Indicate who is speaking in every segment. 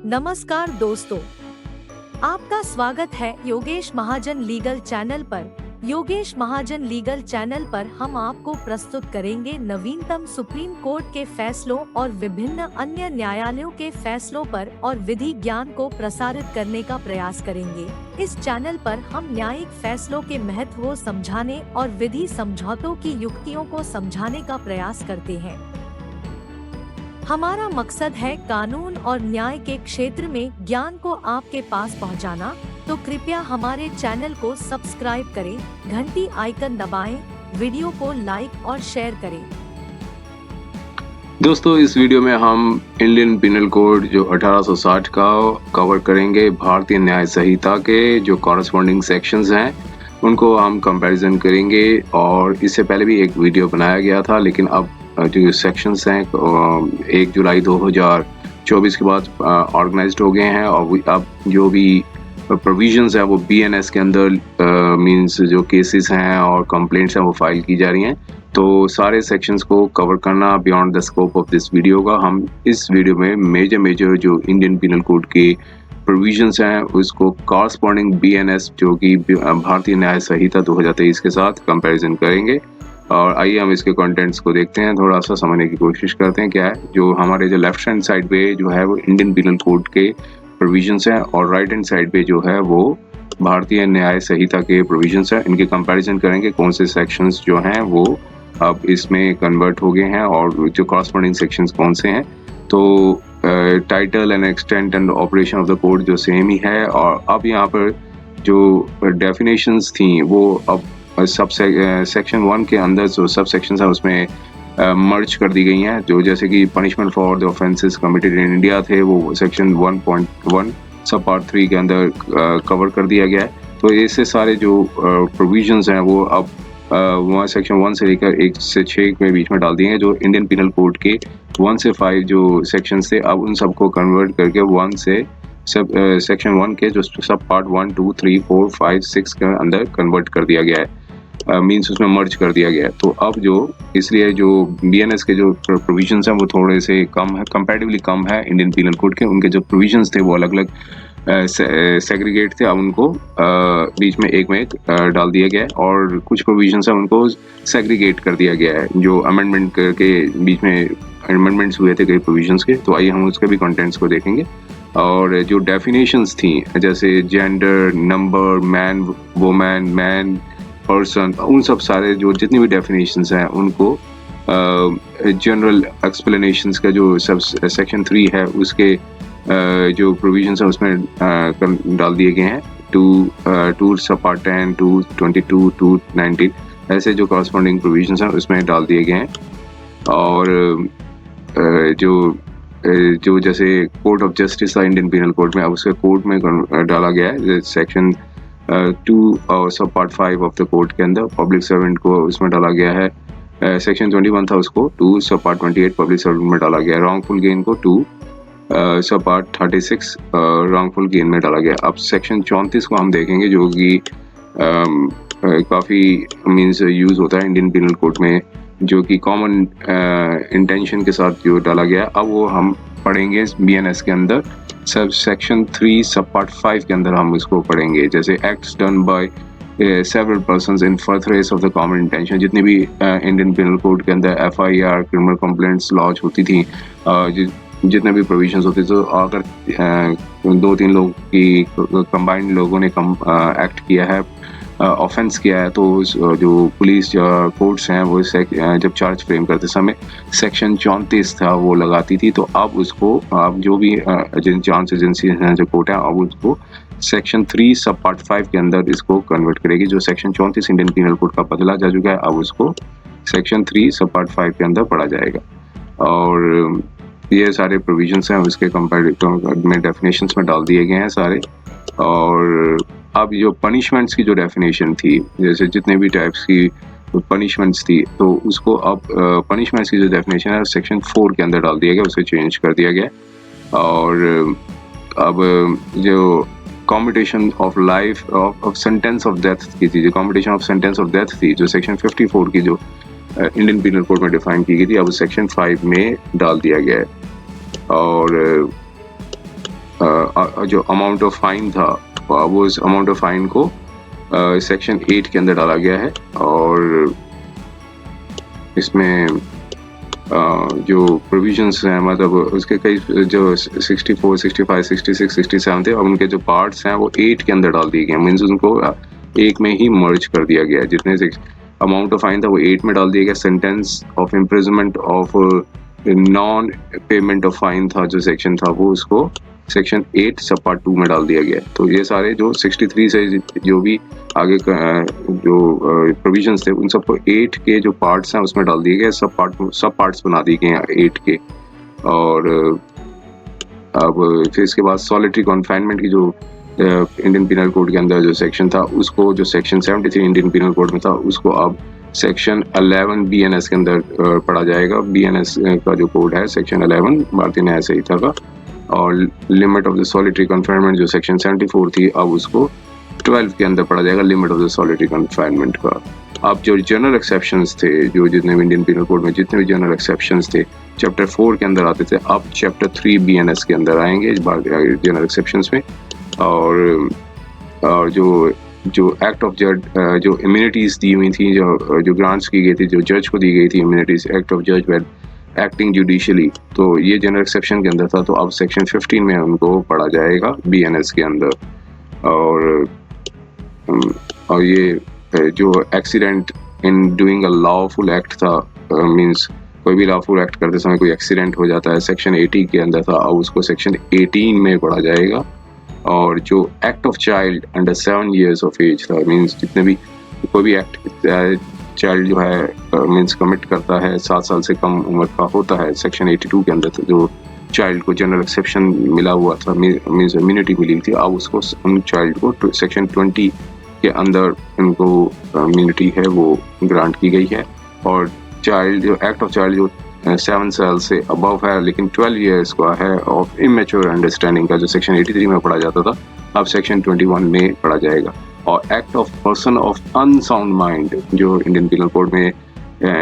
Speaker 1: नमस्कार दोस्तों, आपका स्वागत है योगेश महाजन लीगल चैनल पर। योगेश महाजन लीगल चैनल पर हम आपको प्रस्तुत करेंगे नवीनतम सुप्रीम कोर्ट के फैसलों और विभिन्न अन्य न्यायालयों के फैसलों पर और विधि ज्ञान को प्रसारित करने का प्रयास करेंगे। इस चैनल पर हम न्यायिक फैसलों के महत्व को समझाने और विधि समझौतों की युक्तियों को समझाने का प्रयास करते हैं। हमारा मकसद है कानून और न्याय के क्षेत्र में ज्ञान को आपके पास पहुंचाना, तो कृपया हमारे चैनल को सब्सक्राइब करें, घंटी आइकन दबाएं, वीडियो को लाइक और शेयर करें।
Speaker 2: दोस्तों, इस वीडियो में हम इंडियन पिनल कोड जो 1860 का कवर करेंगे। भारतीय न्याय संहिता के जो कॉरस्पॉन्डिंग सेक्शंस हैं उनको हम कंपैरिजन करेंगे। और इससे पहले भी एक वीडियो बनाया गया था, लेकिन अब जो सेक्शंस हैं 1 जुलाई 2024 के बाद ऑर्गेनाइज्ड हो गए हैं। और अब जो भी प्रोविजंस हैं वो BNS के अंदर मींस जो केसेस हैं और कंप्लेंट्स हैं वो फाइल की जा रही हैं। तो सारे सेक्शंस को कवर करना beyond the scope of this video का। हम इस वीडियो में मेजर जो इंडियन पिनल कोड के प्रोविजंस हैं उसको कॉरस्पॉन्डिंग BNS जो कि भारतीय न्याय संहिता 2023 के साथ कंपैरिजन करेंगे। और आइए हम इसके कंटेंट्स को देखते हैं, थोड़ा सा समझने की कोशिश करते हैं क्या है। जो हमारे जो लेफ्ट हैंड साइड पे जो है वो इंडियन पिनल कोड के प्रोविजंस हैं और राइट हैंड साइड पे जो है वो भारतीय न्याय संहिता के प्रोविजंस हैं। इनके कंपैरिजन करेंगे कौन से सेक्शंस जो हैं वो अब इसमें कन्वर्ट हो गए हैं और जो कॉरस्पॉन्डिंग सेक्शंस कौन से हैं। तो title and extent and operation of the code जो सेम ही है। और अब यहाँ पर जो डेफिनेशंस थी वो अब सब सेक्शन 1 के अंदर जो सब सेक्शंस हैं उसमें मर्ज कर दी गई हैं। जो जैसे कि punishment for the offences committed in India थे वो सेक्शन 1.1 सब पार्ट 3 के अंदर कवर कर दिया गया है। तो ऐसे सारे जो प्रोविजंस हैं वो अब वहाँ सेक्शन 1 से लेकर 1 से 6 के बीच में डाल दिए हैं। जो इंडियन पिनल कोड के 1 से 5 जो सेक्शंस थे अब उन सबको कन्वर्ट करके 1 से सब सेक्शन 1 के जो सब पार्ट 1, 2, 3, 4, 5, 6 के अंदर कन्वर्ट कर दिया गया है। मींस उसमें मर्ज कर दिया गया है। तो अब जो इसलिए जो BNS के जो प्रोविजंस हैं वो थोड़े से कम है, कंपैरेटिवली कम है इंडियन पिनल कोड के। उनके जो प्रोविजंस थे वो अलग अलग सेग्रीगेट थे, अब उनको बीच में एक डाल दिया गया है। और कुछ प्रोविजंस हैं उनको सेग्रीगेट कर दिया गया है जो अमेंडमेंट के बीच में अमेंडमेंट्स हुए थे कई प्रोविजंस के। तो आइए हम उसके भी कंटेंट्स को देखेंगे। और जो डेफिनेशंस थी जैसे gender, number, man, women, man, person, उन सब सारे जो जितनी भी डेफिनेशंस हैं उनको जनरल एक्सप्लेनेशंस का जो सब सेक्शन 3 है उसके जो प्रोविजंस हैं उसमें डाल दिए गए हैं। 2 सब पार्ट 10, 2, 22, 2, 19 ऐसे जो कॉरस्पॉन्डिंग प्रोविजंस हैं उसमें डाल दिए गए हैं। और जो जैसे कोर्ट ऑफ जस्टिस था इंडियन पिनल कोड में, अब उसके कोर्ट में डाला गया है सेक्शन 2 और सब पार्ट 5 ऑफ द कोर्ट के अंदर पब्लिक सर्वेंट को उसमें डाला गया है। सेक्शन 21 था उसको 2 सब पार्ट 28 पब्लिक सर्वेंट में डाला गया है। रॉन्गफुल गेन को 2 सब पार्ट 36 रॉन्गफुल गेन में डाला गया। अब सेक्शन 34 को हम देखेंगे जो कि काफ़ी मीन्स यूज़ होता है इंडियन पिनल कोड में, जो कि कॉमन इंटेंशन के साथ जो डाला गया। अब वो हम पढ़ेंगे BNS के अंदर सब सेक्शन 3 सब पार्ट 5 के अंदर हम इसको पढ़ेंगे। जैसे acts done by several persons in furtherance of the common intention. जितनी भी इंडियन पिनल कोड के अंदर FIR क्रिमिनल कंप्लेंट्स लॉन्च होती थी, जितने भी प्रोविजंस होते थे, तो अगर 2-3 लोग की कंबाइंड लोगों ने एक्ट किया है, ऑफेंस किया है, तो जो पुलिस कोर्ट्स हैं वो जब चार्ज फ्रेम करते समय सेक्शन 34 था वो लगाती थी। तो अब उसको अब जो भी जांच एजेंसी हैं जो कोर्ट है अब उसको सेक्शन 3 सब पार्ट 5 के अंदर इसको कन्वर्ट करेगी। जो सेक्शन 34 इंडियन पिनल कोड का बदला जा चुका है अब उसको सेक्शन 3 सब पार्ट 5 के अंदर पढ़ा जाएगा। और ये सारे प्रोविजंस हैं उसके कंपैरेटिव में डेफिनेशंस में डाल दिए गए हैं सारे। और अब जो पनिशमेंट्स की जो डेफिनेशन थी, जैसे जितने भी टाइप्स की पनिशमेंट्स थी, तो उसको अब पनिशमेंट्स की जो डेफिनेशन है सेक्शन 4 के अंदर डाल दिया गया, उसे चेंज कर दिया गया। और अब जो commutation of life of sentence of death की थी, जो commutation of sentence of death थी, जो सेक्शन 54 की जो इंडियन पिनल कोड में डिफाइन की गई थी, अब सेक्शन 5 में डाल दिया गया है। और जो अमाउंट ऑफ फाइन था वो इस अमाउंट ऑफ फाइन को सेक्शन 8 के अंदर डाला गया है। और इसमें जो प्रोविजंस हैं मतलब उसके कई जो 64, 65, 66, 67 थे, और उनके जो पार्ट्स हैं वो 8 के अंदर डाल दिए गए, मीन्स उनको एक में ही मर्ज कर दिया गया। जितने अमाउंट ऑफ फाइन था वो 8 में डाल दिया गया। Sentence of imprisonment of non payment of fine था जो सेक्शन था वो उसको सेक्शन 8 सब पार्ट 2 में डाल दिया गया। तो ये सारे जो 63 से जो भी आगे जो प्रोविजंस थे उन सबको 8 के जो पार्ट्स हैं उसमें डाल दिए गए, सब पार्ट्स बना दिए गए हैं 8 के। और अब फिर इसके बाद सॉलिटरी कॉन्फाइनमेंट की जो इंडियन पिनल कोड के अंदर जो सेक्शन था उसको, जो सेक्शन 73 इंडियन पिनल कोड में था, उसको अब सेक्शन 11 BNS के अंदर पढ़ा जाएगा। BNS का जो कोड है सेक्शन 11 भारतीय न्याय संहिता का। और limit of the solitary confinement जो सेक्शन 74 थी अब उसको 12 के अंदर पढ़ा जाएगा, limit of the solitary confinement का। अब जो जनरल एक्सेप्शंस थे, जो जितने भी इंडियन पिनल कोड में जितने भी जनरल एक्सेप्शंस थे चैप्टर 4 के अंदर आते थे, अब चैप्टर 3 BNS के अंदर आएंगे जनरल एक्सेप्शंस में। और जो एक्ट ऑफ जज, जो इम्यूनिटीज दी हुई थी, जो ग्रांट्स की गई थी, जो जज को दी गई थी इम्यूनिटीज, एक्ट ऑफ जज वेल एक्टिंग जुडिशियली, तो ये जनरल एक्सेप्शन के अंदर था। तो अब सेक्शन 15 में उनको पढ़ा जाएगा BNS के अंदर। और ये जो accident in doing a lawful act था, मींस कोई भी लॉफुल एक्ट करते समय कोई एक्सीडेंट हो जाता है, सेक्शन 80 के अंदर था, अब उसको सेक्शन 18 में पढ़ा जाएगा। और जो act of child under 7 years of age था, मींस जितने भी कोई भी एक्ट चाइल्ड जो है मींस कमिट करता है 7 साल से कम उम्र का होता है, सेक्शन 82 के अंदर जो चाइल्ड को जनरल एक्सेप्शन मिला हुआ था, मींस इम्यूनिटी मिली थी, अब उसको उन चाइल्ड को सेक्शन 20 के अंदर उनको इम्यूनिटी है वो ग्रांट की गई है। और चाइल्ड जो एक्ट ऑफ चाइल्ड जो 7 साल से अबव है लेकिन 12 years का है ऑफ इमेच्योर अंडरस्टैंडिंग का, जो सेक्शन 83 में पढ़ा जाता था, अब सेक्शन 21 में पढ़ा जाएगा। और act of person of unsound mind, जो इंडियन पिनल कोड में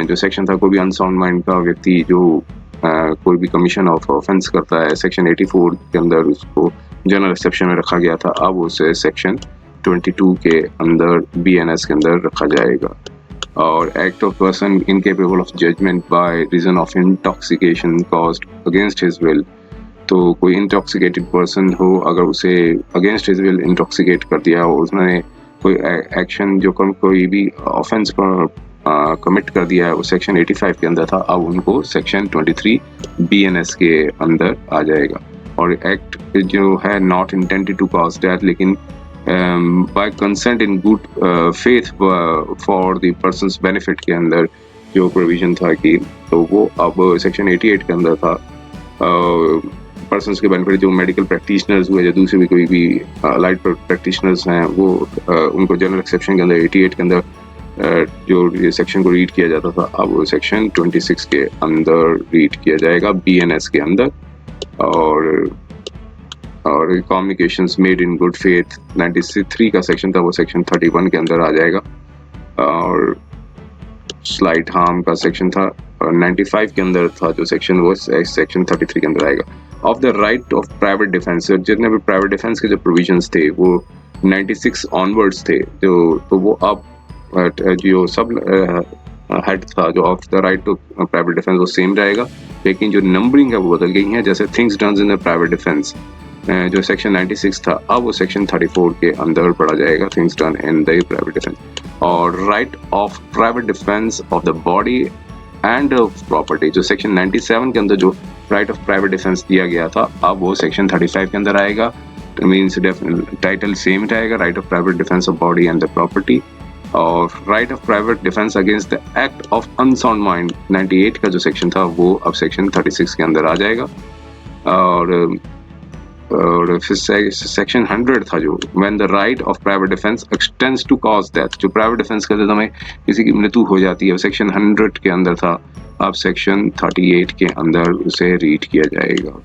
Speaker 2: जो सेक्शन था, कोई भी अनसाउंड माइंड का व्यक्ति जो कोई भी कमीशन ऑफ ऑफेंस करता है, सेक्शन 84 के अंदर उसको जनरल एक्सेप्शन में रखा गया था, अब उसे सेक्शन 22 के अंदर BNS के अंदर रखा जाएगा। और act of person incapable of judgment by reason of intoxication caused against his will, तो कोई इंटॉक्सिकेटेड पर्सन हो, अगर उसे अगेंस्ट हिज विल इंटॉक्सिकेट कर दिया हो, उसने कोई एक्शन जो कोई भी ऑफेंस पर कमिट कर दिया है, वो सेक्शन 85 के अंदर था, अब उनको सेक्शन 23 BNS के अंदर आ जाएगा। और एक्ट जो है not intended to cause death, लेकिन by consent in good faith for the person's benefit के अंदर जो प्रोविजन था कि, तो वो अब सेक्शन 88 के अंदर था। पर्सन्स के बेनिफिट जो मेडिकल प्रैक्टिशनर्स हुए, जो दूसरे भी कोई भी अलाइड प्रैक्टिशनर्स हैं, वो उनको जनरल एक्सेप्शन के अंदर 88 के अंदर जो ये सेक्शन को रीड किया जाता था, अब वो सेक्शन 26 के अंदर रीड किया जाएगा BNS के अंदर। और communications made in good faith 93 का सेक्शन था, वो सेक्शन 31 के अंदर आ जाएगा। और स्लाइट हार्म का सेक्शन था 95 के अंदर था जो सेक्शन, वो सेक्शन 33 के अंदर आएगा। Of the right of private defence, जितने भी प्राइवेट डिफेंस के जो प्रोविजंस थे वो 96 ऑनवर्ड्स थे, तो वो अब जो सब हेड था जो of the right to private defence वो सेम रहेगा, लेकिन जो नंबरिंग है वो बदल गई है। जैसे things done in the private defence जो सेक्शन 96 था, अब वो सेक्शन 34 के अंदर पढ़ा जाएगा, things done in the private defence. और right of private defence of the body and property, जो सेक्शन 97 के अंदर जो राइट ऑफ प्राइवेट डिफेंस दिया गया था, अब वो सेक्शन 35 के अंदर आएगा। मीन्स टाइटल सेम रहेगा, right of private defence of body and the property. और right of private defence against the act of unsound mind 98 का जो सेक्शन था वो अब सेक्शन 36 के अंदर आ जाएगा। और फिर सेक्शन 100 था जो when the right of private defence extends to cause death, जो प्राइवेट डिफेंस करते समय किसी की मृत्यु हो जाती है, सेक्शन 100 के अंदर था, अब सेक्शन 38 के अंदर उसे रीड किया जाएगा।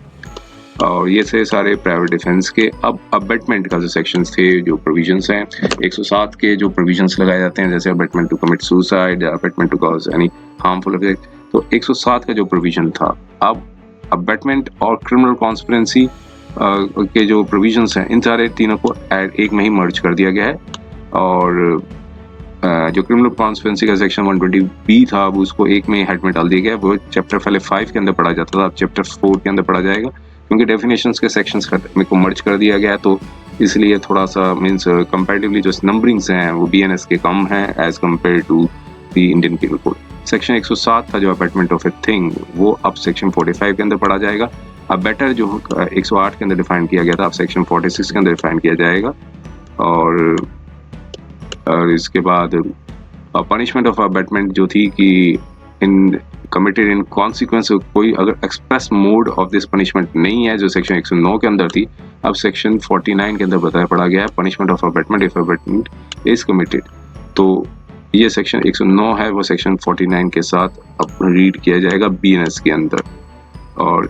Speaker 2: और ये थे सारे प्राइवेट डिफेंस के। अब अबेटमेंट का जो सेक्शंस थे, जो प्रोविजंस हैं, 107 के जो प्रोविजंस लगाए जाते हैं, जैसे abetment to commit suicide, abetment to cause any harmful effect, तो 107 का जो प्रोविजन था, अब अबेटमेंट और क्रिमिनल कॉन्स्पिरेंसी के जो प्रोविजंस हैं इन सारे तीनों को एक में ही मर्ज कर दिया गया है। और जो क्रिमिनल कॉन्स्पिरेसी का सेक्शन 120 था अब उसको एक में हेड में डाल दिया गया। वो चैप्टर पहले 5 के अंदर पढ़ा जाता था, अब चैप्टर 4 के अंदर पढ़ा जाएगा, क्योंकि डेफिनेशंस के सेक्शंस में को मर्ज कर दिया गया है। तो इसलिए थोड़ा सा मीन्स कंपैरेटिवली जो नंबरिंग्स हैं वो बीएनएस के कम हैं as compared to the Indian penal code. Section 107 था जो अबैटमेंट ऑफ ए थिंग, वो अब सेक्शन 45 के अंदर पढ़ा जाएगा। अब बेटर जो 108 के अंदर डिफाइन किया गया था अब सेक्शन 46 के अंदर डिफाइन किया जाएगा। और इसके बाद पनिशमेंट ऑफ अबैटमेंट जो थी कि इन कमिटेड इन कॉन्सिक्वेंस, कोई अगर express mode of this punishment नहीं है जो सेक्शन 109 के अंदर थी, अब सेक्शन 49 के अंदर बताया पड़ा गया है punishment of abatement if abatement is committed. तो ये सेक्शन 109 है वो सेक्शन 49 के साथ अब रीड किया जाएगा बीएनएस के अंदर। और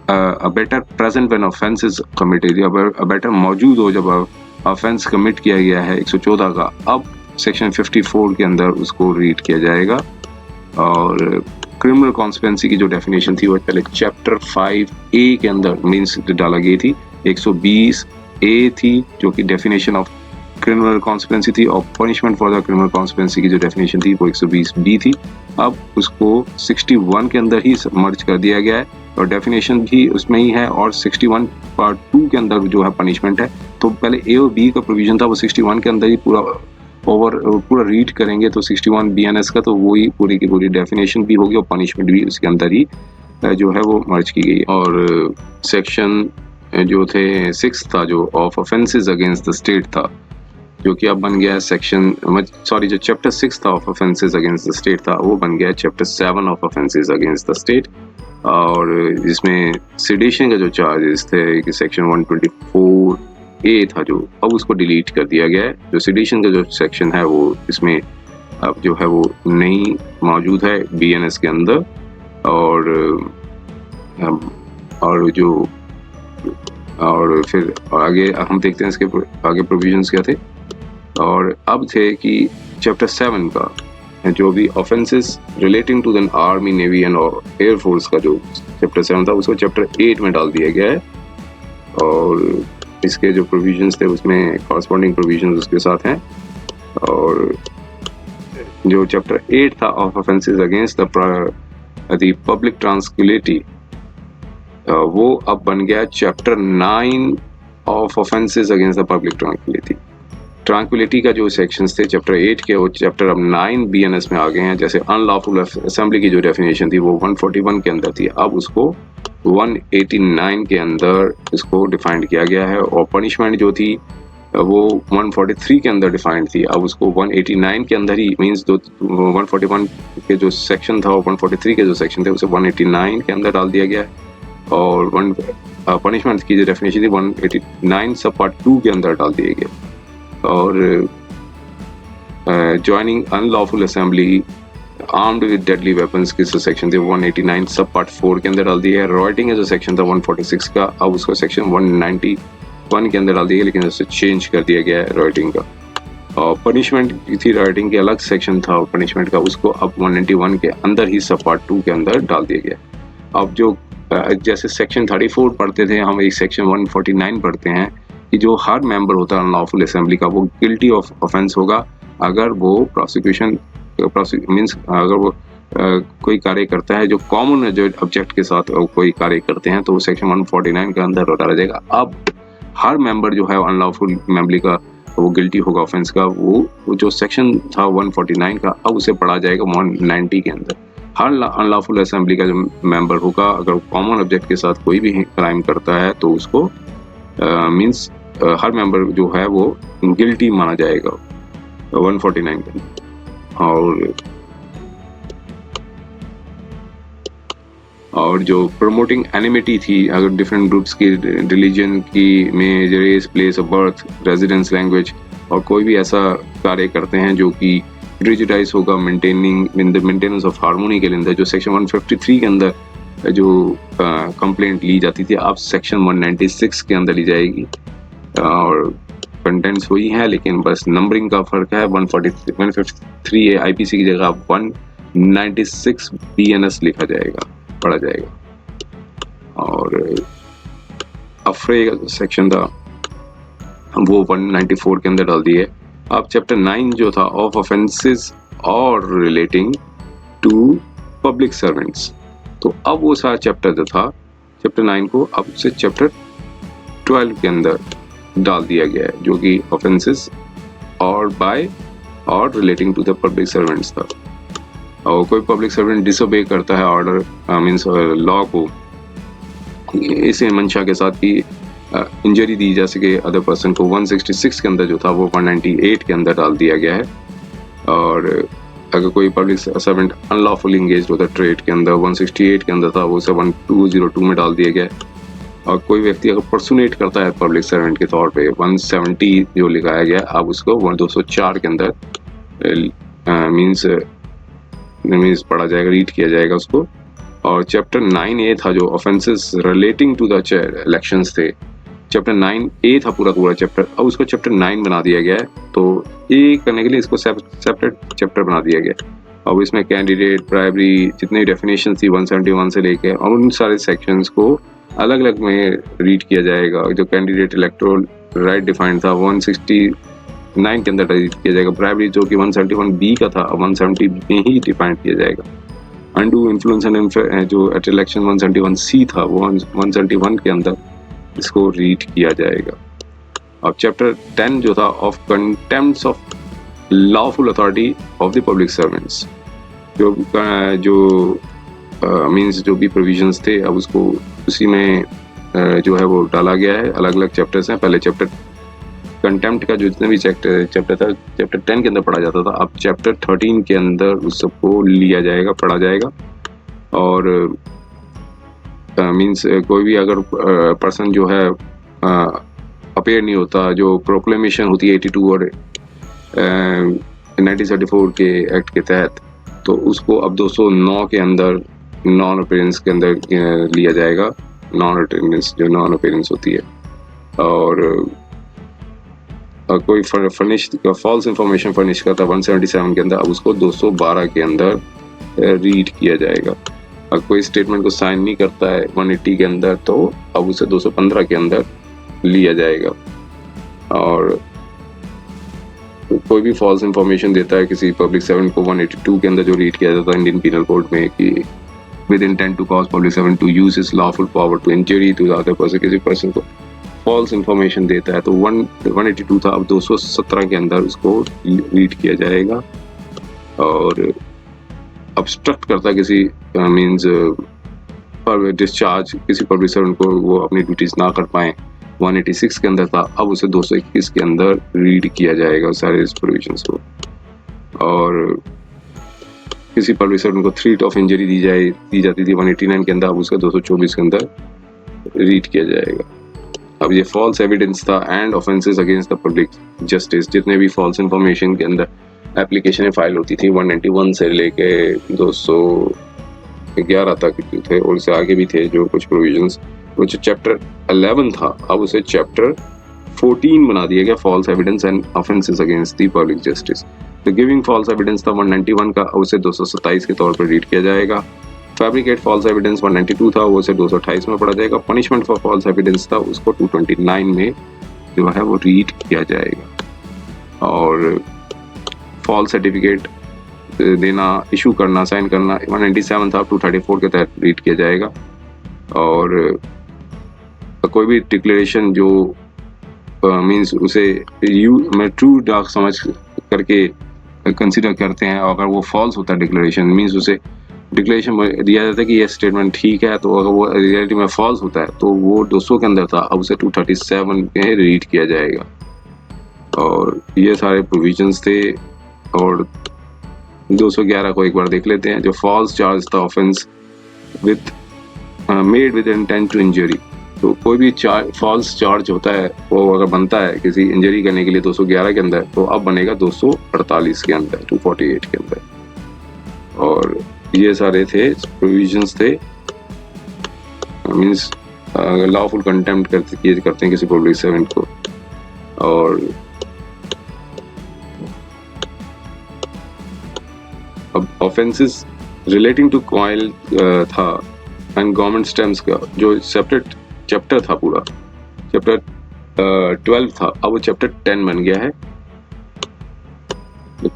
Speaker 2: abettor present when offence is committed, abettor मौजूद हो जब ऑफेंस कमिट किया गया है 114 का, अब सेक्शन 54 के अंदर उसको रीड किया जाएगा। और क्रिमिनल कॉन्स्पिरेसी की जो डेफिनेशन थी वो पहले चैप्टर 5A के अंदर मींस डाला गई थी, 120A थी जो कि डेफिनेशन ऑफ क्रिमिनल कॉन्स्पिरेसी थी, और punishment for the criminal conspiracy की जो डेफिनेशन थी वो 120B थी। अब उसको 61 के अंदर ही मर्ज कर दिया गया है और डेफिनेशन भी उसमें ही है, और 61 पार्ट 2 के अंदर जो है पनिशमेंट है। तो पहले ए और बी का प्रोविजन था वो 61 के अंदर ही पूरा रीड करेंगे तो 61 बीएनएस का, तो वही पूरी की पूरी डेफिनेशन भी होगी और पनिशमेंट भी उसके अंदर ही जो है वो मर्ज की गई। और सेक्शन जो थे 6 था जो of offences against the state था, जो कि अब बन गया सेक्शन जो चैप्टर 6 था of offences against the state था वो बन गया chapter 7 of offences against the state. और इसमें सेडिशन का जो चार्जेस थे कि सेक्शन 124A था जो अब उसको डिलीट कर दिया गया है। जो सेडिशन का जो सेक्शन है वो इसमें अब जो है वो नहीं मौजूद है बीएनएस के अंदर। और फिर आगे हम देखते हैं इसके आगे प्रोविजंस क्या थे। और अब थे कि चैप्टर 7 का जो भी offences relating to the army navy and air force का जो चैप्टर 7 था उसको चैप्टर 8 में डाल दिया गया है। और इसके जो प्रोविजंस थे उसमें कॉरस्पॉन्डिंग प्रोविजंस उसके साथ हैं। और जो चैप्टर 8 था of offences against the public tranquillity वो अब बन गया chapter 9 of offences against the public tranquillity का जो सेक्शंस थे चैप्टर 8 के वो चैप्टर अब 9 बीएनएस में आ गए हैं। जैसे अनलॉफुल असेंबली की जो डेफिनेशन थी वो 141 के अंदर थी, अब उसको 189 के अंदर इसको डिफाइंड किया गया है। और पनिशमेंट जो थी वो 143 के अंदर डिफाइंड थी, अब उसको 189 के अंदर ही मींस 141 के जो सेक्शन था और 143 के जो सेक्शन थे उसे 189 के अंदर डाल दिया गया है। और पनिशमेंट की जो डेफिनेशन थी 189 सब पार्ट 2 के अंदर डाल दिए गए। और joining unlawful assembly armed with deadly weapons की जो सेक्शन थे 189 सब पार्ट 4 के अंदर डाल दिया है। राइटिंग का जो सेक्शन था 146 का अब उसको सेक्शन 191 के अंदर डाल दिया गया, लेकिन उससे चेंज कर दिया गया है राइटिंग का। और पनिशमेंट थी राइटिंग के अलग सेक्शन था और पनिशमेंट का उसको अब 191 के अंदर ही सब पार्ट 2 के अंदर डाल दिया गया। अब जो जैसे सेक्शन 34 पढ़ते थे हम, एक सेक्शन 149 पढ़ते हैं कि जो हर मेंबर होता है अनलॉफुल असेंबली का वो गिल्टी ऑफ ऑफेंस होगा अगर वो प्रोसिक्यूशन मींस अगर वो कोई कार्य करता है जो कॉमन जो ऑब्जेक्ट के साथ कोई कार्य करते हैं तो सेक्शन 149 के अंदर डाला जाएगा। अब हर मेंबर जो है अनलॉफुल असेंबली का वो गिल्टी होगा ऑफेंस का, वो जो सेक्शन था 149 का अब उसे पढ़ा जाएगा 190 के अंदर। हर अनलॉफुल असेंबली का जो मेंबर होगा अगर कॉमन ऑब्जेक्ट के साथ कोई भी क्राइम करता है तो उसको मींस हर मेंबर जो है वो गिल्टी माना जाएगा 149 के अंदर। और जो प्रमोटिंग एनिमिटी थी अगर डिफरेंट ग्रुप्स की रिलीजन की में race place of birth residence language और कोई भी ऐसा कार्य करते हैं जो कि प्रेजुडाइज होगा मेंटेनेंस ऑफ हार्मोनी के अंदर, जो सेक्शन 153 के अंदर जो कंप्लेंट ली जाती थी अब सेक्शन 196 के अंदर ली जाएगी। और कंटेंट्स वही है लेकिन बस नंबरिंग का फर्क है। 153 आईपीसी की जगह 196 बीएनएस लिखा जाएगा, पढ़ा जाएगा। और अफरे सेक्शन था वो 194 के अंदर डाल दिए। अब चैप्टर 9 जो था ऑफ ऑफेंसेस और रिलेटिंग टू पब्लिक सर्वेंट्स, तो अब वो सारा चैप्टर जो था चैप्टर 9 को अब से चैप्टर 12 के अंदर डाल दिया गया है, जो कि ऑफेंसेस और बाय और relating to the public servants था। और कोई पब्लिक सर्वेंट डिसोबे करता है ऑर्डर मीन्स लॉ को इसे मंशा के साथ कि इंजरी दी जा सके अदर पर्सन को, 166 के अंदर जो था वो 198 के अंदर डाल दिया गया है। और अगर कोई पब्लिक सर्वेंट अनलॉफुली इंगेज होता है ट्रेड के अंदर, 168 के अंदर था वो 7202 में डाल दिया गया है। और कोई व्यक्ति अगर पर्सुनेट करता है पब्लिक सर्वेंट के तौर पे 170 जो लिखाया गया, अब उसको 204 के अंदर मीन्स पढ़ा जाएगा, रीड किया जाएगा उसको। और चैप्टर 9A था जो offences relating to the elections थे, चैप्टर 9A था पूरा चैप्टर, अब उसको चैप्टर 9 बना दिया गया है। तो ये करने के लिए इसको सेपरेट चैप्टर बना दिया गया। अब इसमें कैंडिडेट, ब्राइबरी, जितनी डेफिनेशन थी 171 से लेके, और उन सारे सेक्शंस को अलग अलग में रीड किया जाएगा। जो कैंडिडेट इलेक्टोरल राइट डिफाइंड था 169 के अंदर रीड किया जाएगा। ब्राइबरी जो कि 171B का था 170 में ही डिफाइंड किया जाएगा। अनडू इन्फ्लुएंस एंड जो एट इलेक्शन 171C था वो 171 के अंदर इसको रीड किया जाएगा। अब चैप्टर 10 जो था of contempts of lawful authority of the public servants, जो मींस जो भी प्रोविजंस थे अब उसको उसी में जो है वो डाला गया है। अलग अलग चैप्टर्स हैं। पहले चैप्टर कंटेम्प्ट का जो जितने भी चैप्टर था चैप्टर 10 के अंदर पढ़ा जाता था, अब चैप्टर 13 के अंदर उस सबको लिया जाएगा, पढ़ा जाएगा। और मींस कोई भी अगर पर्सन जो है अपेयर नहीं होता, जो प्रोक्लेमेशन होती है 82 और 1974 के एक्ट के तहत, तो उसको अब 209 के अंदर नॉन अपेयरेंस के अंदर लिया जाएगा। नॉन अटेंडेंस जो नॉन अपेयरेंस होती है। और कोई फर्निश फॉल्स इंफॉर्मेशन फर्निश करता 177 के अंदर, अब उसको 212 के अंदर रीड किया जाएगा। अगर कोई स्टेटमेंट को साइन नहीं करता है 180 के अंदर, तो अब उसे 215 के अंदर लिया जाएगा। और कोई भी फॉल्स इंफॉर्मेशन देता है किसी पब्लिक सर्वेंट को 182 के अंदर जो रीड किया जाता है इंडियन पीनल कोड में कि with intent to cause public servant to use his lawful power to injury to the other person, किसी पर्सन को फॉल्स इंफॉर्मेशन देता है तो 182 था, अब 217 के अंदर उसको रीड किया जाएगा। और ऑब्स्ट्रक्ट करता किसी मींस डिस्चार्ज किसी पब्लिक सर्वेंट को वो अपनी ड्यूटीज ना कर पाए 186 के अंदर था, अब उसे 221 के अंदर रीड किया जाएगा सारे प्रोविजंस को। और किसी पब्लिक सर्वेंट को थ्रेट ऑफ इंजरी दी जाती थी 189 के अंदर, अब उसका 224 के अंदर रीड किया जाएगा। अब ये फॉल्स एविडेंस था and offences against the public justice, जितने भी फॉल्स इंफॉर्मेशन के अंदर एप्लीकेशन फाइल होती थी 191 से लेके 211 तक थे, और इससे आगे भी थे जो कुछ प्रोविजंस। वो जो चैप्टर 11 था अब उसे चैप्टर 14 बना दिया गया, false evidence and offences against the public justice. तो गिविंग फॉल्स एविडेंस था 191 का, उसे 227 के तौर पर रीड किया जाएगा। फैब्रिकेट फॉल्स एविडेंस 192 था, वो उसे 228 में पढ़ा जाएगा। पनिशमेंट फॉर फॉल्स एविडेंस था, उसको 229 में जो है वो रीड किया जाएगा। और फॉल्स सर्टिफिकेट देना, इशू करना, साइन करना 197 था, 234 के तहत रीड किया जाएगा। और कोई भी डिक्लेरेशन जो मींस उसे मैं ट्रू डार्क समझ करके कंसिडर करते हैं, अगर वो फॉल्स होता है डिक्लेरेशन मींस उसे डिक्लेरेशन दिया जाता है कि ये स्टेटमेंट ठीक है, तो अगर वो रियलिटी में फॉल्स होता है तो वो 200 के अंदर था, अब उसे 237 में रीड किया जाएगा। और ये सारे प्रोविजंस थे। और 211 को एक बार देख लेते हैं। जो फॉल्स चार्ज था offence with made with intent to injury, तो कोई भी फॉल्स चार्ज होता है वो अगर बनता है किसी इंजरी करने के लिए 211 के अंदर, तो अब बनेगा 248 के अंदर, 248 के अंदर। और ये सारे थे प्रोविजंस थे मींस लॉफुल कंटेम्प्ट करते हैं किसी पब्लिक सर्वेंट को। और अब ऑफेंसेस रिलेटिंग टू कॉइल था एंड गवर्नमेंट स्टैम्प्स का जो सेपरेट चैप्टर था पूरा, चैप्टर 12 था, अब वो चैप्टर 10 बन गया है।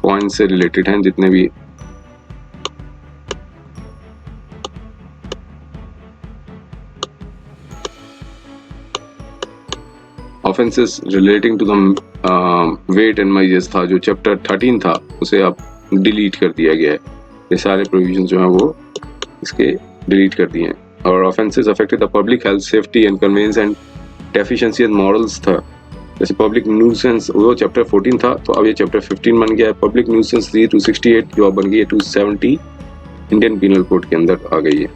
Speaker 2: पॉइंट से रिलेटेड हैं जितने भी। Offences relating to the weight and measures था, जो चैप्टर 13 था, उसे अब डिलीट कर दिया गया है। ये सारे प्रोविजन जो हैं वो इसके डिलीट कर दिए हैं। और offences affected the public health, safety and convenience and deficiency and morals था, जैसे पब्लिक न्यूसेंस, वो चैप्टर 14 था, तो अब ये चैप्टर 15 बन गया है। पब्लिक न्यूसेंस थी 268, जो अब बन गई है 270, इंडियन पीनल कोड के अंदर आ गई है।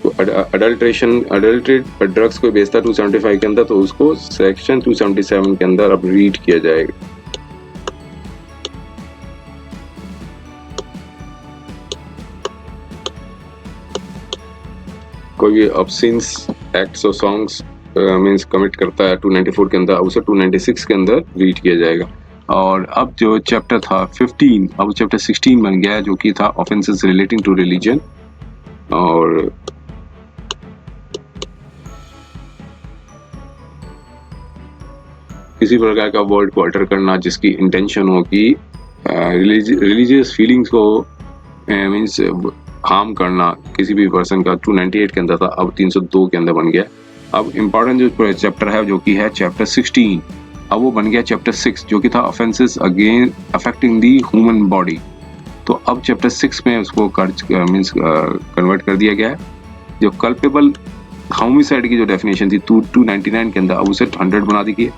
Speaker 2: तो अडल्ट्रेट पर ड्रग्स को बेचता 275 के अंदर, तो उसको सेक्शन 277 के अंदर अब रीड किया जाएगा। कोई भी ऑब्सीन्स एक्ट्स और सॉन्ग्स मींस कमिट करता है 294 के अंदर, उसे 296 के अंदर रीड किया जाएगा। और अब जो चैप्टर था 15, अब चैप्टर 16 बन गया है, जो कि था ऑफेंसेस रिलेटिंग टू रिलीजन। और किसी प्रकार का वर्ड को अल्टर करना जिसकी इंटेंशन हो कि रिलीजियस फीलिंग्स को मींस हार्म करना किसी भी पर्सन का, 298 के अंदर था, अब 302 के अंदर बन गया। अब इम्पोर्टेंट जो चैप्टर है, जो कि है चैप्टर 16, अब वो बन गया चैप्टर 6, जो कि था ऑफेंसेस अगेन अफेक्टिंग दी ह्यूमन बॉडी। तो अब चैप्टर 6 में उसको मींस कन्वर्ट कर दिया गया है। जो कल्पेबल होमिसाइड की जो डेफिनेशन थी 299 के अंदर, अब उसे 100 बना दी गई।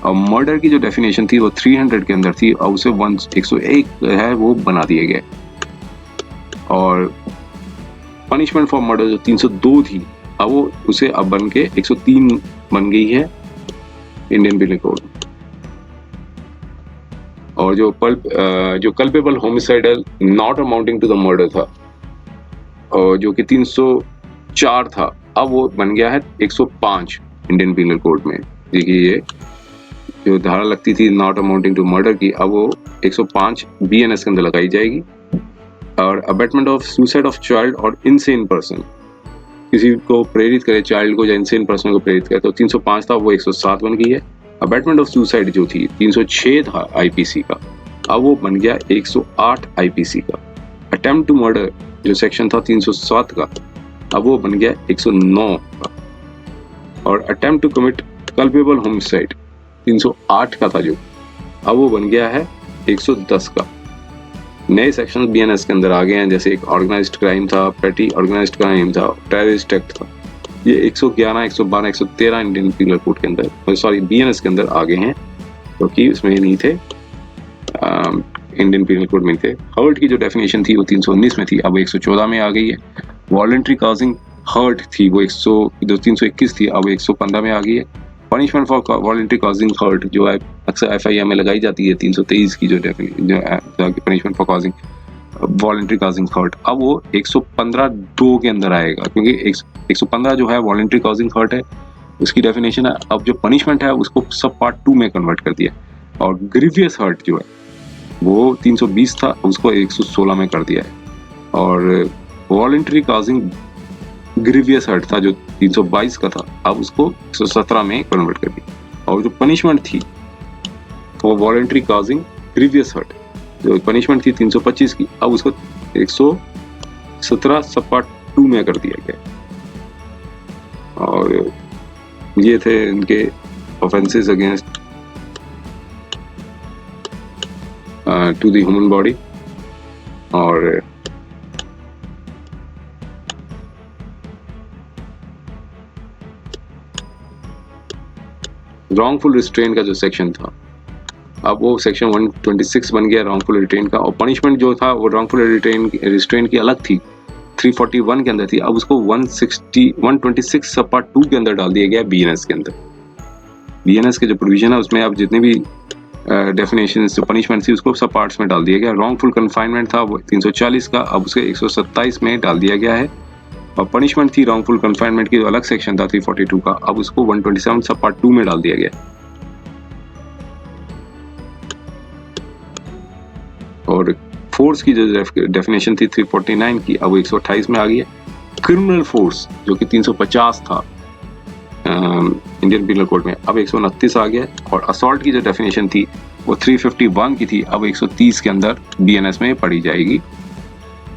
Speaker 2: और मर्डर की जो डेफिनेशन थी वो 300 के अंदर थी, और उसे 101 है वो बना दिए गए। और पनिशमेंट फॉर मर्डर जो 302 थी, अब वो उसे अब बन के 103 बन गई है इंडियन पीनल कोड। और जो culpable homicidal not amounting to the murder था, और जो कि 304 था, अब वो बन गया है 105 इंडियन पीनल कोड में। देखिए ये जो धारा लगती थी नॉट अमाउंटिंग टू मर्डर की, अब वो 105 BNS के अंदर लगाई जाएगी। और abetment of suicide of child और इनसेन पर्सन, किसी को प्रेरित करे, चाइल्ड को या इनसेन पर्सन को प्रेरित करे, तो 305 था, वो 107 बन गई है। अबेटमेंट ऑफ सुसाइड जो थी 306 था IPC का, अब वो बन गया 108 IPC का। अटेम्प्ट टू मर्डर जो सेक्शन था 307 का, अब वो बन गया 109 का। और attempt to commit culpable homicide 308 का था जो, अब वो बन गया है 110 का। नए सेक्शन BNS के अंदर आ गए हैं, जैसे एक ऑर्गेनाइज्ड क्राइम था, पेटी ऑर्गेनाइज्ड क्राइम था, टेररिस्ट एक्ट था। ये 111, 112, 113 इंडियन पीनल कोड के अंदर, सॉरी BNS के अंदर आ गए हैं, क्योंकि उसमें नहीं थे, इंडियन पीनल कोड में थे। हर्ट की जो डेफिनेशन थी वो 319 में थी, अब 114 में आ गई है। वॉलंटरी कॉजिंग हर्ट थी वो 321 थी, अब 115 में आ गई है। Punishment for voluntary causing hurt जो है अक्सर FIR में लगाई जाती है 323 की जो punishment for causing voluntary causing hurt, अब वो 115(2) के अंदर आएगा, क्योंकि 115 जो है वॉलंटरी कॉजिंग हर्ट है, उसकी डेफिनेशन है। अब जो पनिशमेंट है उसको सब पार्ट 2 में कन्वर्ट कर दिया। और ग्रीवियस हर्ट जो है वो 320 था, उसको 116 में कर दिया है। और वॉलंटरी कॉजिंग ग्रीवियस हर्ट था जो 322 का था, अब उसको 117 में कन्वर्ट कर दिया। और जो पनिशमेंट थी वो वॉलंटरी कॉजिंग ग्रीवियस हर्ट जो पनिशमेंट थी 325 की, अब उसको 117 सब पार्ट 2 में कर दिया गया। और ये थे इनके offences against to the human body. और रॉन्गफुल रिस्ट्रेन का जो सेक्शन था, अब वो सेक्शन 126 बन गया रॉन्गफुल रिस्ट्रेन का। और पनिशमेंट जो था वो रॉन्गफुल रिस्ट्रेन की अलग थी, 341 के अंदर थी, अब उसको 126 सब पार्ट 2 के अंदर डाल दिया गया BNS के अंदर। BNS के जो प्रोविजन है उसमें अब जितने भी डेफिनेशन जो पनिशमेंट थी उसको सब पार्ट्स में डाल दिया गया। रॉन्गफुल कन्फाइनमेंट था वो 340 का, अब उसके 127 में डाल दिया गया है। और पनिशमेंट थी रॉन्गफुल कन्फाइनमेंट की जो अलग सेक्शन था 342 का, अब उसको 127 सब पार्ट 2 में डाल दिया गया। और फोर्स की जो डेफिनेशन थी 349 की, अब 128 में आ गई है। क्रिमिनल फोर्स जो कि 350 था इंडियन पिनल कोड में, अब 129 आ गया। और असॉल्ट की जो डेफिनेशन थी वो 351 की थी, अब 130 के अंदर BNS में पढ़ी जाएगी।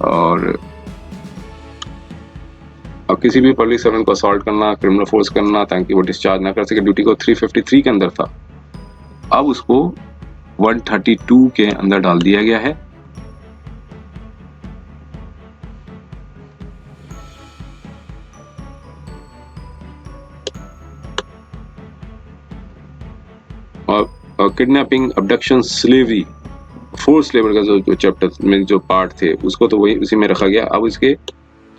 Speaker 2: और अब किसी भी पब्लिक सर्वेंट को असॉल्ट करना, क्रिमिनल फोर्स करना ताकि वो डिस्चार्ज ना कर सके ड्यूटी को, 353 के अंदर था, अब उसको 132 के अंदर डाल दिया गया है। और kidnapping, abduction, slavery, force labour का जो चैप्टर में जो पार्ट थे उसको तो वही उसी में रखा गया। अब इसके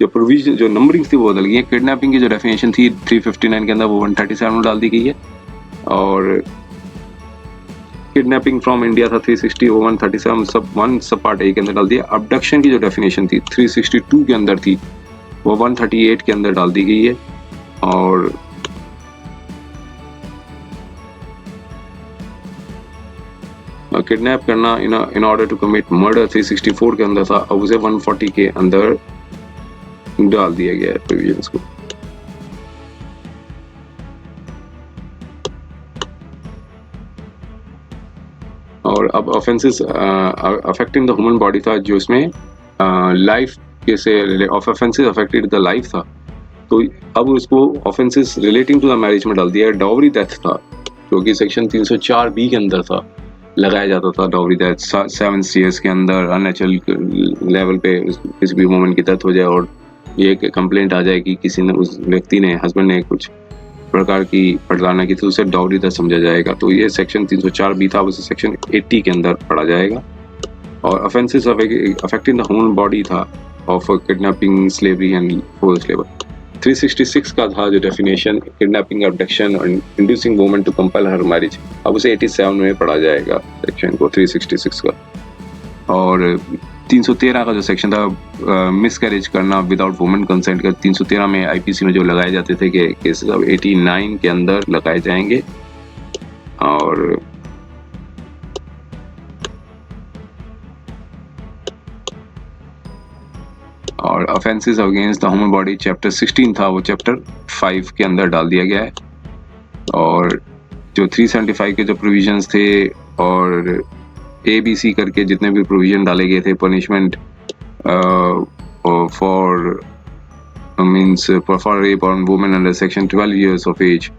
Speaker 2: जो प्रोविजन, जो नंबरिंग थी वो बदल गई है। किडनैपिंग की जो डेफिनेशन थी 359 के अंदर वो 137 में डाल दी गई है। और किडनैपिंग फ्रॉम इंडिया था 360, वो 137 सब पार्ट ए के अंदर डाल दिया। अबडक्शन की जो डेफिनेशन थी 362 के अंदर थी, वो 138 के अंदर डाल दी गई है। और किडनैप करना in order to commit murder 364 के अंदर था, अब उसे 140 के अंदर डाल दिया गया है प्रोविजंस को। और अब offences affecting the human body था, जो इसमें लाइफ के से ऑफेंसेस अफेक्टेड द लाइफ था, तो अब उसको offences relating to the marriage में डाल दिया है। डाउरी डेथ था जो कि सेक्शन 304B के अंदर था, लगाया जाता था डाउरी डेथ 7 years के अंदर अननेचुरल लेवल पे किसी भी वुमन की डेथ हो जाए और ये कंप्लेंट आ जाए कि किसी ने, उस व्यक्ति ने, हस्बैंड ने कुछ प्रकार की प्रताड़ना की, तो उसे डाउरी डेथ समझा जाएगा। तो ये सेक्शन 304B था, उसे सेक्शन 80 के अंदर पढ़ा जाएगा। और offences affecting the human body था of kidnapping, slavery and force labour 366 का था जो डेफिनेशन, किडनैपिंग, अबडक्शन और inducing woman to compel her marriage, अब उसे 87 में पढ़ा जाएगा सेक्शन को 366 का। और 313 का जो सेक्शन था मिसकैरेज करना विदाउट वुमन कंसेंट का, 313 में IPC में जो लगाए जाते थे कि केसेस अब 89 के अंदर लगाए जाएंगे। और offences against the human body chapter 16 था, वो चैप्टर 5 के अंदर डाल दिया गया है। और जो 375 के जो प्रोविजंस थे और ABC करके जितने भी प्रोविजन डाले गए थे, punishment for rape on women under section 12 years of age,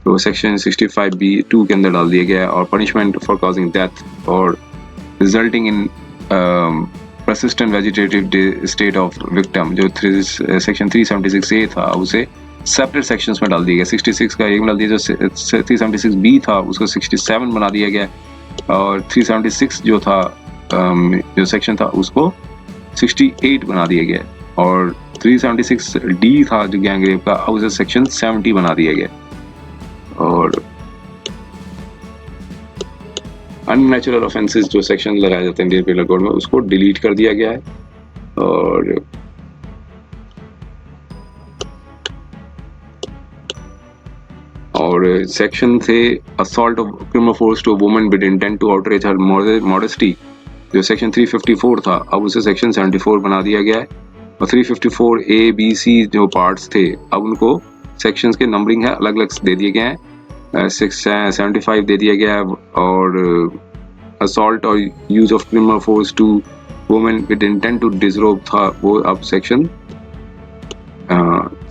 Speaker 2: तो सेक्शन 65B(2) के अंदर डाल दिया गया है। और पनिशमेंट फॉर कॉजिंग डेथ और resulting in persistent vegetative state of victim, जो सेक्शन 376A था, उसे सेपरेट सेक्शंस में डाल दिया गया। 66 का एक में डाल दिया, जो 376B था उसको 67 बना दिया गया। और 376 जो था जो सेक्शन था उसको 68 बना दिया गया। और 376D था जो गैंग रेप का, उसे सेक्शन 70 बना दिया गया। और अननेचुरल ऑफेंसेस जो सेक्शन लगाए जाते हैं इंडियन पिनल कोड में, उसको डिलीट कर दिया गया है। और सेक्शन थे assault of criminal force to woman with intent to outrage her modesty, जो सेक्शन 354 था, अब उसे सेक्शन 74 बना दिया गया है। और 354A, B, C जो पार्ट्स थे, अब उनको सेक्शंस के नंबरिंग है अलग अलग दे दिए गए हैं। 75 दे दिया गया है। और असॉल्ट और use of criminal force to women with intent to disrobe था, वो अब सेक्शन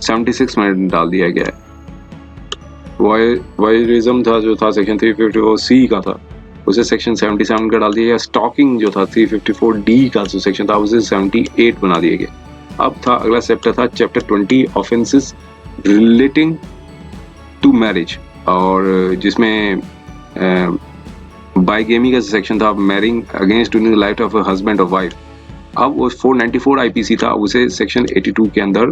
Speaker 2: 76 में डाल दिया गया है। वॉयरिज्म था जो था सेक्शन 354C का था, उसे सेक्शन 77 का डाल दिया गया। स्टॉकिंग जो था 354D का जो सेक्शन था, उसे 78 बना दिया गया। अब था अगला चैप्टर था chapter 20 offences relating to marriage, और जिसमें बाइगेमी का सेक्शन था, marrying against the life of husband और वाइफ, अब वो 494 IPC था, उसे सेक्शन 82 के अंदर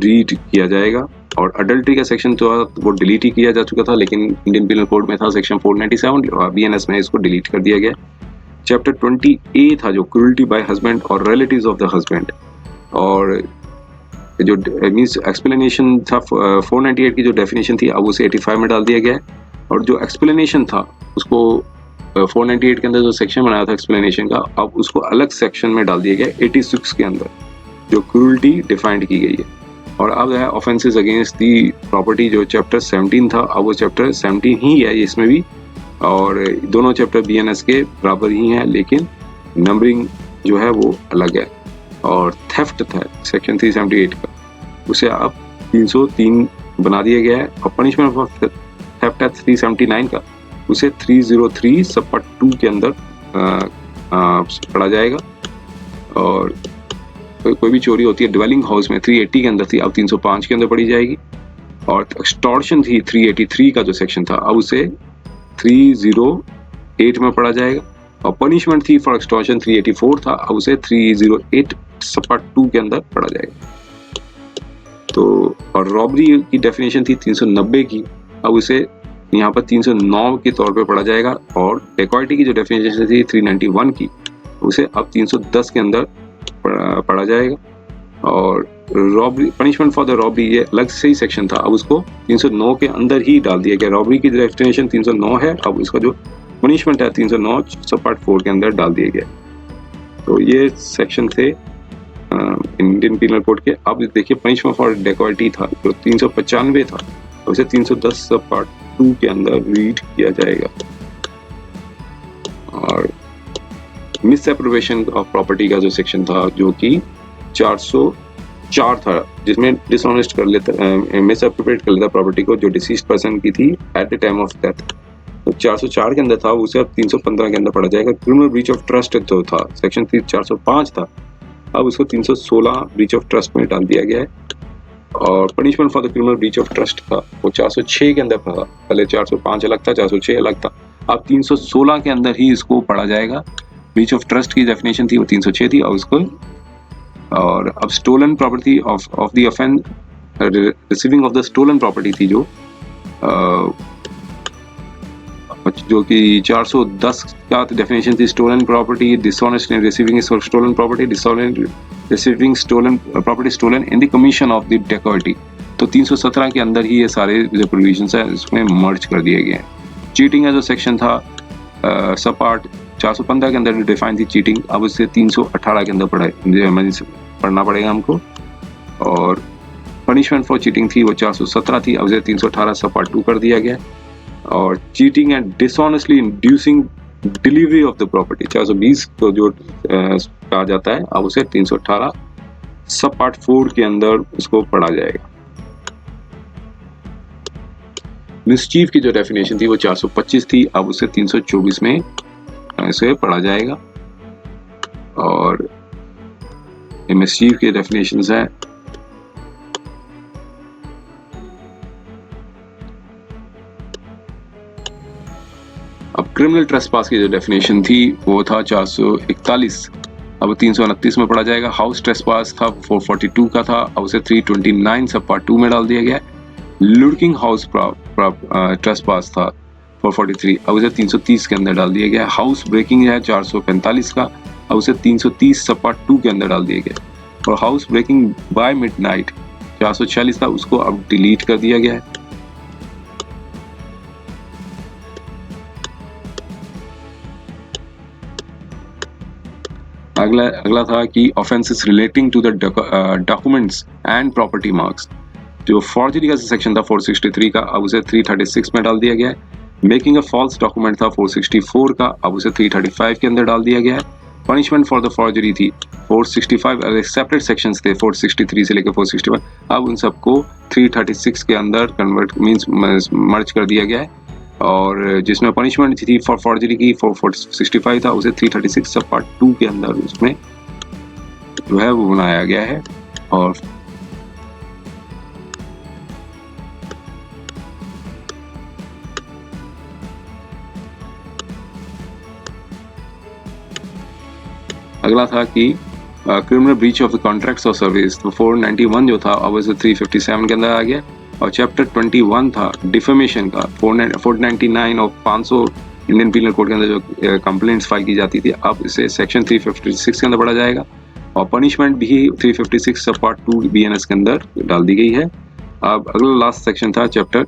Speaker 2: रीड किया जाएगा। और अडल्ट्री का सेक्शन तो वो डिलीट ही किया जा चुका था, लेकिन इंडियन पिनल कोड में था सेक्शन 497, और BNS में इसको डिलीट कर दिया गया। चैप्टर 20A था जो क्रूरल्टी बाय हस्बैंड और रिलेटिव्स ऑफ द हस्बैंड, और जो मींस एक्सप्लेनेशन था 498 की जो डेफिनेशन थी, अब उसे 85 में डाल दिया गया है। और जो एक्सप्लेनेशन था उसको 498 के अंदर जो सेक्शन बनाया था एक्सप्लेनेशन का, अब उसको अलग सेक्शन में डाल दिया गया 86 के अंदर। जो क्रूरटी डिफाइंड की गई है। और अब है ऑफेंसेस अगेंस्ट दी प्रॉपर्टी, जो चैप्टर 17 था, अब वो चैप्टर 17 ही है इसमें भी, और दोनों चैप्टर BNS के बराबर ही हैं, लेकिन नंबरिंग जो है वो अलग है। और थेफ्ट था सेक्शन 378 का, उसे अब 303 बना दिया गया है। और पनिशमेंट फॉर थेफ्ट है 379 का, उसे 303 सब पार्ट 2 के अंदर पढ़ा जाएगा। और कोई भी चोरी होती है डिवेलिंग हाउस में 380 के अंदर थी, अब 305 के अंदर पढ़ी जाएगी। और एक्सटॉर्शन थी 383 का जो सेक्शन था, अब उसे 308 में पढ़ा जाएगा। और पनिशमेंट थी फॉर एक्सटॉर्शन 384 था, अब उसे 308 सब पार्ट 2 के अंदर पढ़ा जाएगा। तो और रॉबरी की डेफिनेशन थी 390 की, अब उसे यहाँ पर 309 के तौर पे पढ़ा जाएगा। और डेकॉइटी की जो डेफिनेशन थी 391 की, उसे अब 310 के अंदर पढ़ा जाएगा। और robbery punishment for the robbery ये अलग से ही सेक्शन था, अब उसको 309 के अंदर ही डाल दिया गया। रॉबरी की डेफिनेशन 309 है, अब इसका जो पनिशमेंट है 309 सब पार्ट 4 के अंदर डाल दिया गया। तो ये सेक्शन थे इंडियन पीनल कोड के। अब देखिए पनिशमेंट फॉर डेकॉइटी था जो 395 था, उसे 310 सब पार्ट 2 के अंदर रीड किया जाएगा। और मिसएप्रोप्रिएशन ऑफ प्रॉपर्टी का जो सेक्शन था जो कि 404 था, जिसमें डिसऑनेस्ट कर लेता मिसएप्रोप्रिएट कर लेता प्रॉपर्टी को जो डिसीज्ड पर्सन की थी at the time of death, तो 404 के अंदर था, उसे अब 315 के अंदर पढ़ा जाएगा। क्रिमिनल ब्रीच ऑफ ट्रस्ट जो था सेक्शन 405 था, अब उसको 316 ब्रीच ऑफ ट्रस्ट में डाल दिया गया है। और punishment for the criminal breach of trust था वो 406 के अंदर था, पहले 405 अलग था, 406 अलग था, अब 316 के अंदर ही इसको पढ़ा जाएगा। ब्रीच ऑफ ट्रस्ट की डेफिनेशन थी वो 306 थी, और उसको और अब stolen property of the offence receiving of the stolen property थी जो कि 410 का डेफिनेशन थी stolen property, dishonest in receiving stolen property, dishonest receiving stolen property stolen in the commission of the dacoity. तो 317 के अंदर ही ये सारे जो प्रोविजंस है इसमें मर्ज कर दिए गए हैं। चीटिंग का जो सेक्शन था सब पार्ट 415 के अंदर डिफाइन थी चीटिंग, अब उससे 318 के अंदर पढ़ना पड़ेगा हमको। और पनिशमेंट फॉर चीटिंग थी वो 417 थी, अब उसे 318 सब पार्ट 2 कर दिया गया। और cheating and dishonestly inducing delivery of the property 420 को जो कहा जाता है, अब उसे 318 सब पार्ट 4 के अंदर उसको पढ़ा जाएगा। मिसचीफ की जो डेफिनेशन थी वो 425 थी, अब उसे 324 में इसे पढ़ा जाएगा। और मिसचीफ के डेफिनेशंस है अब क्रिमिनल ट्रेसपास की जो डेफिनेशन थी वो था 441, अब 329 में पढ़ा जाएगा। हाउस ट्रेसपास था 442 का था, अब उसे 329 सब पार्ट 2 में डाल दिया गया। लुर्किंग हाउस ट्रेसपास था 443, अब उसे 330 के अंदर डाल दिया गया। हाउस ब्रेकिंग है 445 का, अब उसे 330 सब पार्ट 2 के अंदर डाल दिया गया। और हाउस ब्रेकिंग बाय मिडनाइट 446 था, उसको अब डिलीट कर दिया गया है। अगला था कि offences relating to the documents and property marks, जो फॉर्जरी का सेक्शन था 463 का, अब उसे 336 में डाल दिया गया है। मेकिंग अ फॉल्स डॉक्यूमेंट था 464 का, अब उसे 335 के अंदर डाल दिया गया है। पनिशमेंट फॉर द फॉर्जरी थी 465, सेपरेट सेक्शंस थे 463 से लेकर 461, अब उन सबको 336 के अंदर कन्वर्ट मींस मर्ज कर दिया गया है। और जिसमें पनिशमेंट थी फॉर फॉर्जरी की 465 था, उसे 336 सब पार्ट 2 के अंदर उसमें जो है वो बनाया गया है। और अगला था कि criminal breach of the contracts of service, तो 491 जो था अब उसे 357 के अंदर आ गया। और चैप्टर 21 था डिफेमेशन का 499 और 500 इंडियन पीनल कोड के अंदर जो कंप्लेंट्स फाइल की जाती थी, अब इसे सेक्शन 356 के अंदर पढ़ा जाएगा। और पनिशमेंट भी 356 सब पार्ट 2 BNS के अंदर डाल दी गई है। अब अगला लास्ट सेक्शन था चैप्टर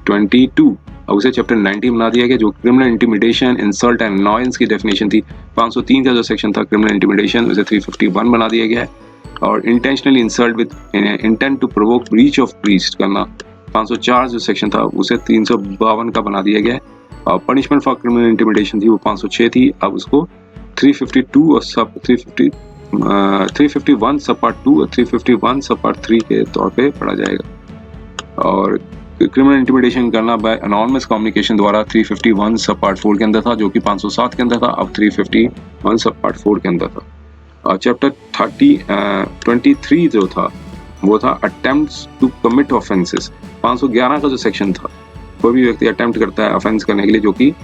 Speaker 2: 22, अब उसे चैप्टर 19 बना दिया गया, जो criminal intimidation, insult and annoyance की डेफिनेशन थी। 503 का जो सेक्शन था क्रिमिनल इंटिमिडेशन, उसे 351 बना दिया गया है। और intentionally insult with intent to provoke breach of trust करना 504 जो सेक्शन था उसे 352 का बना दिया गया है। और पनिशमेंट फॉर क्रिमिनल इंटिमिडेशन थी वो 506 थी, अब उसको 352 और सब 351 सब पार्ट 2 और 351 सब पार्ट 3 के तौर पे पढ़ा जाएगा। और क्रिमिनल इंटिमिडेशन करना बाय अनॉनिमस कम्युनिकेशन द्वारा 351 सब पार्ट 4 के अंदर था, जो कि 507 के अंदर था, अब 351 सब पार्ट 4 के अंदर था। और चैप्टर 23 जो था वो था अटेम्प्ट्स टू कमिट ऑफेंसेस। 511 का जो सेक्शन था, कोई भी व्यक्ति अटेम्प्ट करता है ऑफेंस करने के लिए, जो कि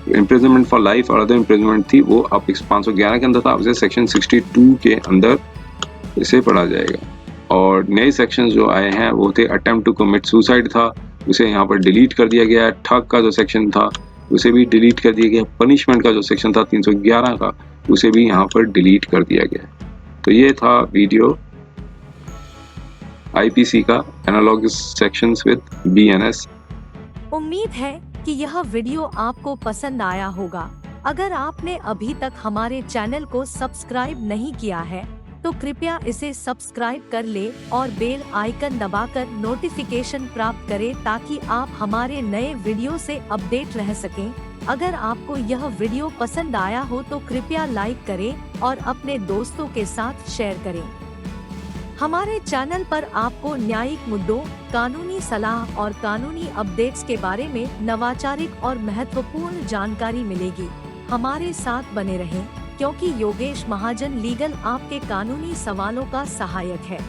Speaker 2: इम्प्रिजनमेंट फॉर लाइफ और अदर इम्प्रिजनमेंट थी, वो अब 511 के अंदर था, अब इसे सेक्शन 62 के अंदर इसे पढ़ा जाएगा। और नए सेक्शन जो आए हैं वो थे अटेम्प्ट टू कमिट सुसाइड था, उसे यहाँ पर डिलीट कर दिया गया है। ठग का जो सेक्शन था उसे भी डिलीट कर दिया गया। पनिशमेंट का जो सेक्शन था 311 का, उसे भी यहाँ पर डिलीट कर दिया गया। तो ये था वीडियो आईपीसी का एनालॉगस सेक्शंस विद बीएनएस।
Speaker 1: उम्मीद है कि यह वीडियो आपको पसंद आया होगा। अगर आपने अभी तक हमारे चैनल को सब्सक्राइब नहीं किया है तो कृपया इसे सब्सक्राइब कर ले और बेल आइकन दबाकर नोटिफिकेशन प्राप्त करें, ताकि आप हमारे नए वीडियो से अपडेट रह सकें। अगर आपको यह वीडियो पसंद आया हो तो कृपया लाइक करें और अपने दोस्तों के साथ शेयर करें। हमारे चैनल पर आपको न्यायिक मुद्दों, कानूनी सलाह और कानूनी अपडेट्स के बारे में नवाचारिक और महत्वपूर्ण जानकारी मिलेगी। हमारे साथ बने रहें, क्योंकि योगेश महाजन लीगल आपके कानूनी सवालों का सहायक है।